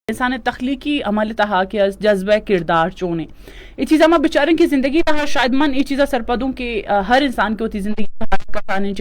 انسان تخلیقی عمل تہا کہ جذبہ کردار چونے یہ چیزا ما بچارن کی زندگی تہا شاید من یہ چیزا سرپدوں کہ ہر انسان کی ہوتی زندگی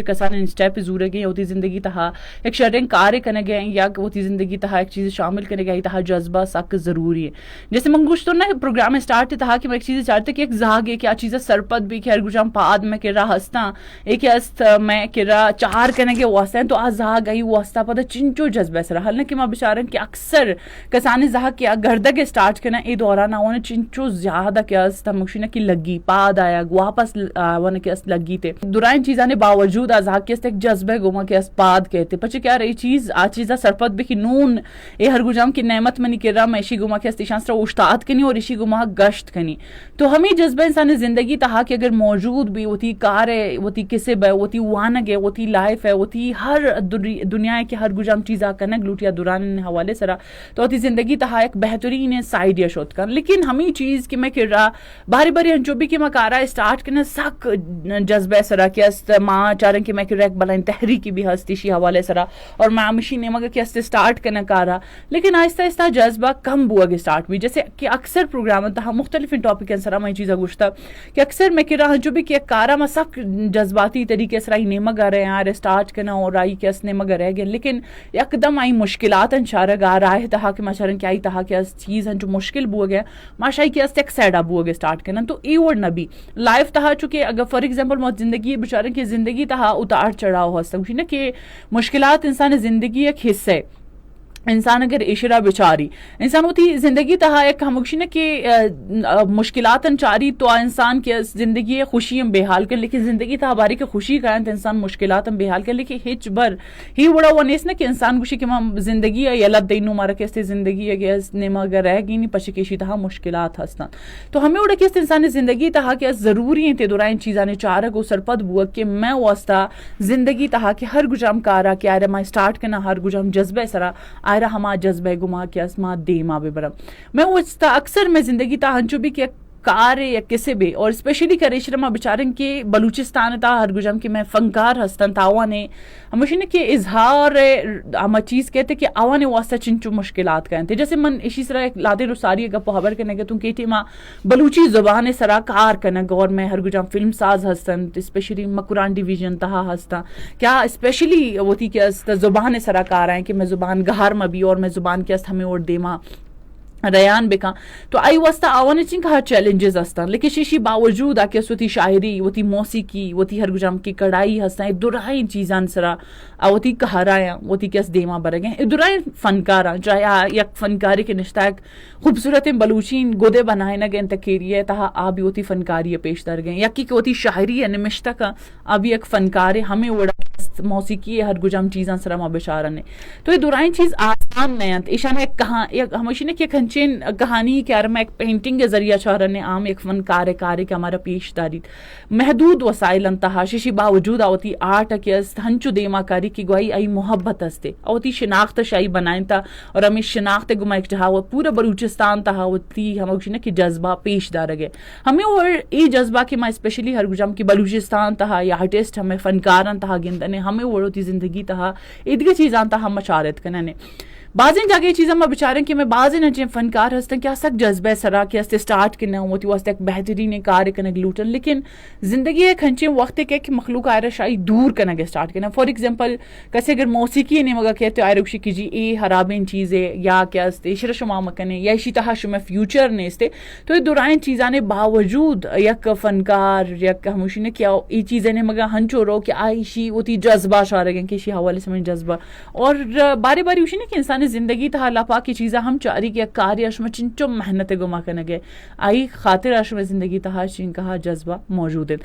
کسانے سٹیپ ضرور گئے ہوتی زندگی تہا ایک شرنگ کارے کنے گئے یا ہوتی زندگی تہا ایک چیز شامل کرنے گئی تہا جذبہ سک ضروری ہے. جیسے منگوش تو نا پروگرام سٹارٹ تہا کہ میں ایک چیز چاہتے کہ ایک زاگ ہے کیا چیز سرپد بھی کہ ہر گجام پاد میں کہ رہا ہستا ایک است میں کہ رہا چار کنے گے واسطے تو آ زاگ آئی واسطہ پتہ چنچو جذبہ سرا حل کہ میں بچارن کہ اکثر کسانے زہا کیا گردگے سٹارٹ کرنا اے دوران آوانا چنچو زیادہ کیا است مکشینہ کی لگی پاد آیا واپس آوانا کی است لگی تے دورائن چیزانے باوجود آزا کی است ایک جذبہ گوما کی است پاد کہتے پچھے کیا رہی چیز آ چیزا سرپد بھی کی نون اے ہر گجام کی نعمت منی کر رہا میں اشی گوما کی است اشان سرا اشتاد کنی اور اشی گوما گشت کنی تو ہمیں جذبہ انسان زندگی تہا کہ اگر موجود بھی ہوتی کار ہے ہوتی کسب ہے ہوتی وانگ ہے ہوتی لائف ہے ہوتی ہر دنیا کے ہر گجام چیزا کنگ لوٹیا دوران حوالے سرا تو ہوتی زندگی تہا ایک بہترین سائڈ یا شوت کر لیکن ہمیں چیز کہ میں کر رہا باری باری انجوبی کی مکارا اسٹارٹ کرنا سک جذبہ سرا کہ است ماں چارن کہ میں کر رہا ایک بلائن تحریکی بھی ہستی شی حوالے سرا اور ماں مشی نے مگر کہ است اسٹارٹ کرنا کارا لیکن آہستہ آہستہ جذبہ کم بوا گے سٹارٹ بھی جیسے کہ اکثر پروگرام تہا مختلف ٹاپک سرا میں چیزا گوشتا کہ اکثر میں کر رہا جو بھی کہ کارا میں سک جذباتی طریقے سرا ہی نیمگ آ رہے ہیں آر اسٹارٹ کرنا اور آئی کہ اس نیمگ رہ گئے لیکن یکدم آئی مشکلات انشارہ گا رائے تہا کہ ماشارن کیا آئی تہا کہ اس چیز جو مشکل بو گیا ماشائی کہ اس ایک سیڈا بو گیا سٹارٹ کرنا تو ای ورڈ نبی لائف تہا چونکہ اگر فار ایگزامپل موت زندگی بچارن کی زندگی تہا اتار چڑھاؤ ہستا نا کہ مشکلات انسان زندگی ایک حصہ ہے انسان اگر عشرہ بچاری انسان ہوتی زندگی تہا ایک ہمکشی نا کہ مشکلات انچاری تو انسان کی زندگی خوشی ہم بے حال کر لیکن زندگی تہا باری کے خوشی کریں تو انسان مشکلات ہم بے حال کر لیکن ہچ بر ہی بڑا وہ نیس نا کہ انسان خوشی کہ زندگی ہے یا لب دینو مارا کہ زندگی ہے کہ نیمہ اگر رہ گی نہیں پچھے کیشی تہا مشکلات ہستان تو ہمیں اڑا کہ انسان زندگی تہا کہ ضروری ہیں تے دورائن چیزانے چارہ کو سرپد بوا کہ میں واسطہ زندگی تہا کہ ہر گجام کارا کہ آرہ میں سٹارٹ کرنا ہر گجام جذبہ سرا ہما جذبہ گما کے اسما دیما بے برم میں وہ اکثر میں زندگی تا ہنچو بھی کہ کار یا کسے بھی اور اسپیشلی کریشرما بچارن کے بلوچستان تا ہر گجام کہ میں فنکار ہستن تاوانے ہمیشہ نے کہ اظہار ہما چیز کہتے کہ آوانے واسطہ چنچو مشکلات کہتے جیسے من اسی طرح ایک لادے رساری اگر پہبر کرنے گا تم کہتے ماں بلوچی زبان سرا کار کنگ اور میں ہر گجام فلم ساز ہستن اسپیشلی مکران ڈیویژن تہا ہستا کیا اسپیشلی ہوتی کہ زبان سرا کار آئیں کہ میں زبان گہار میں بھی اور میں زبان کے ہمیں اور دیما ریان بکا تو آئی واسطہ آوانے چنگ ہر چیلنجز ہستان لیکن شیشی باوجود آکے سوتی شاعری وتی موسیقی وتی ہر گجام کی کڑائی ہستان دورائن چیزان سرا وتی کہرایاں وتی کس دیما برگیں دورائن فنکاراں چاہے یک فنکاری کے نشتہ ایک خوبصورت بلوچین گودے بنائے نگے انتکیریے تہا آبی وتی فنکاری پیش در گئے یکی کہ وتی شاعری ہے نمشتہ کا آبی ایک فنکاری ہمیں وڑا موسیقی ہر گجام چیزاں سرا ما بشارہ نے تو یہ دورائن چیز آسان نہیں ہے ایشان ایک ہمیشہ نے کہ کھنچین کہانی کہ میں ایک پینٹنگ کے ذریعہ چاہرہ نے عام ایک فنکار کارے کہ ہمارا پیش داری محدود وسائل انتہا شیشی باوجود آوتی آرٹ کی ہنچو دیما کاری کی گواہی آئی محبت ہستے آوتی شناخت شاہی بنائیں تا اور ہمیں شناخت گما ایک جہاں وہ پورا بلوچستان تہا ہوتی ہمیں نے کہ جذبہ پیش دار گئے ہمیں اور ای جذبہ کہ میں اسپیشلی ہر گجام کی بلوچستان تہا یا آرٹسٹ ہمیں فنکاران تہا گندنے ہمیں وڑوتی زندگی تہا ادگے چیزان تہا مشارت کننے بعضیں جاگے چیزاں میں بچاریں کہ میں بعضیں نچیں فنکار ہستیں کیا سک جذبہ سرا کہ ہستے سٹارٹ کرنا ہوتی واسطے ایک بہترین کار کنگ لوٹن لیکن زندگی ایک ہنچیں وقت کے کہ مخلوق آئرہ شاہی دور کنگ سٹارٹ کرنا فار ایگزامپل کسی اگر موسیقی نہیں مگا کہتے آئرہ کشی کی جی اے حرابین چیزیں یا کیا ہستے شرہ شما مکنے یا اسی تہا شما فیوچر نے ہستے تو یہ دورائن چیزانے باوجود یک فنکار یک ہموشی نے کیا ای چیزیں نے مگا ہنچو رو کہ آئیشی ہوتی جذبہ شارہ گئیں کہ اسی حوالے سے میں جذبہ اور باری باری اسی نے کہ انسان زندگی تہا اللہ پاک کی چیزاں ہم چاری کہ کاری اشما چنچو محنت گما کنگے آئی خاطر اشما زندگی تہا چین کہا جذبہ موجود ہے.